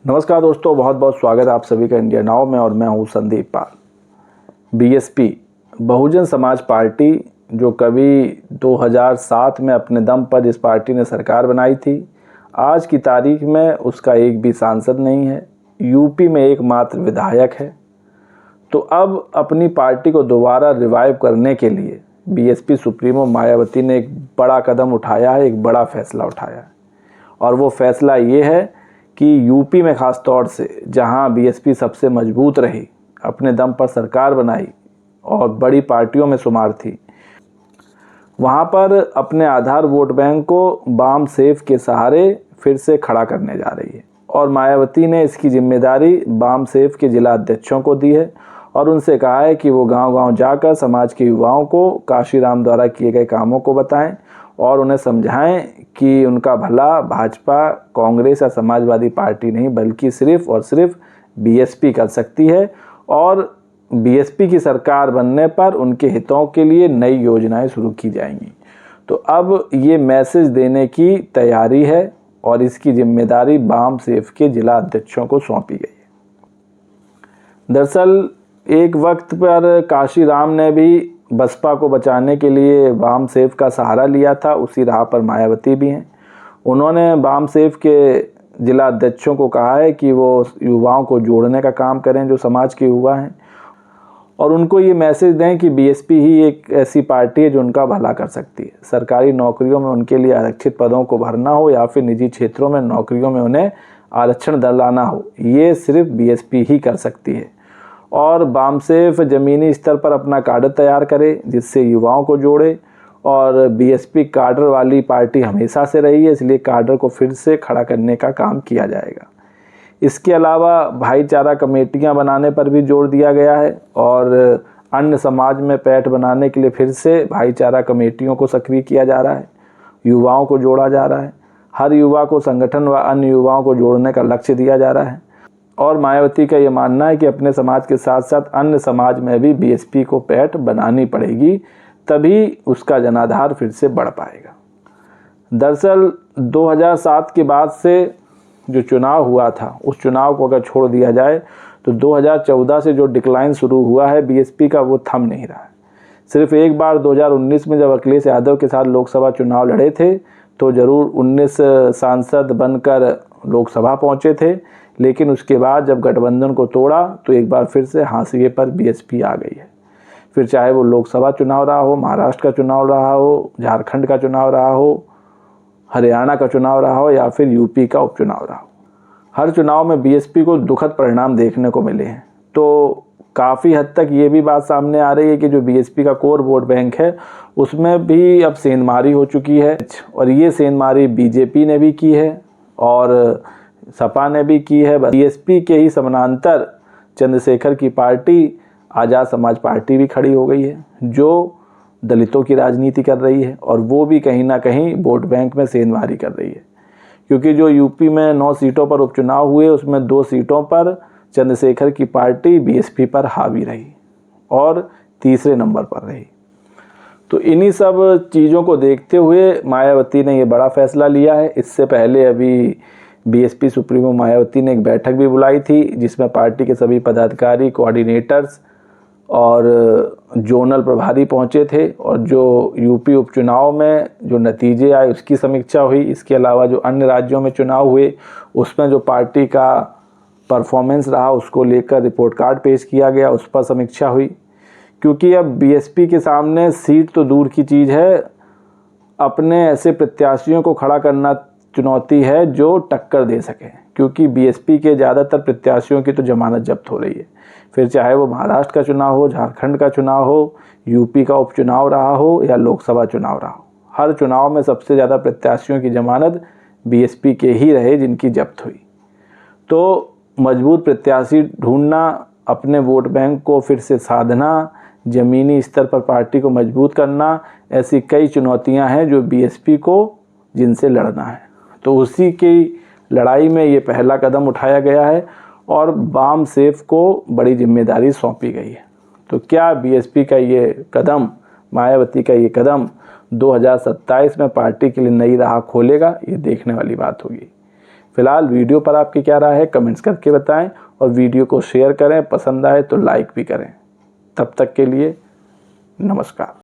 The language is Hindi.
नमस्कार दोस्तों, बहुत बहुत स्वागत है आप सभी का इंडिया नाउ में। और मैं हूं संदीप पाल। बीएसपी बहुजन समाज पार्टी जो कभी 2007 में अपने दम पर जिस पार्टी ने सरकार बनाई थी, आज की तारीख में उसका एक भी सांसद नहीं है, यूपी में एकमात्र विधायक है। तो अब अपनी पार्टी को दोबारा रिवाइव करने के लिए बीएसपी सुप्रीमो मायावती ने एक बड़ा कदम उठाया है, एक बड़ा फैसला उठाया है। और वो फैसला ये है कि यूपी में ख़ास तौर से जहां बीएसपी सबसे मजबूत रही, अपने दम पर सरकार बनाई और बड़ी पार्टियों में शुमार थी, वहां पर अपने आधार वोट बैंक को वाम सेफ के सहारे फिर से खड़ा करने जा रही है। और मायावती ने इसकी जिम्मेदारी वाम सेफ के जिला अध्यक्षों को दी है और उनसे कहा है कि वो गांव-गांव जाकर समाज के युवाओं को काशीराम द्वारा किए गए कामों को बताएं और उन्हें समझाएं कि उनका भला भाजपा, कांग्रेस या समाजवादी पार्टी नहीं बल्कि सिर्फ और सिर्फ बीएसपी कर सकती है। और बीएसपी की सरकार बनने पर उनके हितों के लिए नई योजनाएं शुरू की जाएंगी। तो अब ये मैसेज देने की तैयारी है और इसकी जिम्मेदारी वाम सेफ के जिला अध्यक्षों को सौंपी गई है। दरअसल एक वक्त पर काशीराम ने भी बसपा को बचाने के लिए वाम सेफ का सहारा लिया था, उसी राह पर मायावती भी हैं। उन्होंने वाम सेफ के जिला अध्यक्षों को कहा है कि वो युवाओं को जोड़ने का काम करें जो समाज के युवा हैं, और उनको ये मैसेज दें कि बीएसपी ही एक ऐसी पार्टी है जो उनका भला कर सकती है। सरकारी नौकरियों में उनके लिए आरक्षित पदों को भरना हो या फिर निजी क्षेत्रों में नौकरियों में उन्हें आरक्षण दिलाना हो, ये सिर्फ बीएसपी ही कर सकती है। और वाम सेफ ज़मीनी स्तर पर अपना काडर तैयार करे जिससे युवाओं को जोड़े। और बीएसपी काडर वाली पार्टी हमेशा से रही है, इसलिए काडर को फिर से खड़ा करने का काम किया जाएगा। इसके अलावा भाईचारा कमेटियां बनाने पर भी जोर दिया गया है और अन्य समाज में पैठ बनाने के लिए फिर से भाईचारा कमेटियों को सक्रिय किया जा रहा है, युवाओं को जोड़ा जा रहा है। हर युवा को संगठन व अन्य युवाओं को जोड़ने का लक्ष्य दिया जा रहा है। और मायावती का ये मानना है कि अपने समाज के साथ साथ अन्य समाज में भी बीएसपी को पैठ बनानी पड़ेगी, तभी उसका जनाधार फिर से बढ़ पाएगा। दरअसल 2007 के बाद से जो चुनाव हुआ था, उस चुनाव को अगर छोड़ दिया जाए तो 2014 से जो डिक्लाइन शुरू हुआ है बीएसपी का, वो थम नहीं रहा है। सिर्फ एक बार 2019 में जब अखिलेश यादव के साथ लोकसभा चुनाव लड़े थे तो ज़रूर 19 सांसद बनकर लोकसभा पहुँचे थे, लेकिन उसके बाद जब गठबंधन को तोड़ा तो एक बार फिर से हाशिए पर बीएसपी आ गई है। फिर चाहे वो लोकसभा चुनाव रहा हो, महाराष्ट्र का चुनाव रहा हो, झारखंड का चुनाव रहा हो, हरियाणा का चुनाव रहा हो या फिर यूपी का उपचुनाव रहा हो, हर चुनाव में बीएसपी को दुखद परिणाम देखने को मिले हैं। तो काफ़ी हद तक ये भी बात सामने आ रही है कि जो बीएसपी का कोर वोट बैंक है उसमें भी अब सेंधमारी हो चुकी है। और ये सेंधमारी बीजेपी ने भी की है और सपा ने भी की है। बीएसपी के ही समानांतर चंद्रशेखर की पार्टी आज़ाद समाज पार्टी भी खड़ी हो गई है जो दलितों की राजनीति कर रही है, और वो भी कहीं ना कहीं वोट बैंक में सेंधमारी कर रही है। क्योंकि जो यूपी में 9 सीटों पर उपचुनाव हुए उसमें 2 सीटों पर चंद्रशेखर की पार्टी बीएसपी पर हावी रही और तीसरे नंबर पर रही। तो इन्हीं सब चीज़ों को देखते हुए मायावती ने ये बड़ा फैसला लिया है। इससे पहले अभी बीएसपी सुप्रीमो मायावती ने एक बैठक भी बुलाई थी जिसमें पार्टी के सभी पदाधिकारी, कोऑर्डिनेटर्स और जोनल प्रभारी पहुंचे थे और जो यूपी उपचुनाव में जो नतीजे आए उसकी समीक्षा हुई। इसके अलावा जो अन्य राज्यों में चुनाव हुए उसमें जो पार्टी का परफॉर्मेंस रहा उसको लेकर रिपोर्ट कार्ड पेश किया गया, उस पर समीक्षा हुई। क्योंकि अब बीएसपी के सामने सीट तो दूर की चीज़ है, अपने ऐसे प्रत्याशियों को खड़ा करना चुनौती है जो टक्कर दे सके। क्योंकि बीएसपी के ज़्यादातर प्रत्याशियों की तो जमानत जब्त हो रही है, फिर चाहे वो महाराष्ट्र का चुनाव हो, झारखंड का चुनाव हो, यूपी का उपचुनाव रहा हो या लोकसभा चुनाव रहा हो, हर चुनाव में सबसे ज़्यादा प्रत्याशियों की जमानत बीएसपी के ही रहे जिनकी जब्त हुई। तो मजबूत प्रत्याशी ढूंढना, अपने वोट बैंक को फिर से साधना, ज़मीनी स्तर पर पार्टी को मजबूत करना, ऐसी कई चुनौतियां हैं जो बीएसपी को जिनसे लड़ना है। तो उसी की लड़ाई में ये पहला कदम उठाया गया है और वाम सेफ को बड़ी जिम्मेदारी सौंपी गई है। तो क्या बीएसपी का ये कदम, मायावती का ये कदम 2027 में पार्टी के लिए नई राह खोलेगा, ये देखने वाली बात होगी। फिलहाल वीडियो पर आपकी क्या राय है कमेंट्स करके बताएं और वीडियो को शेयर करें, पसंद आए तो लाइक भी करें। तब तक के लिए नमस्कार।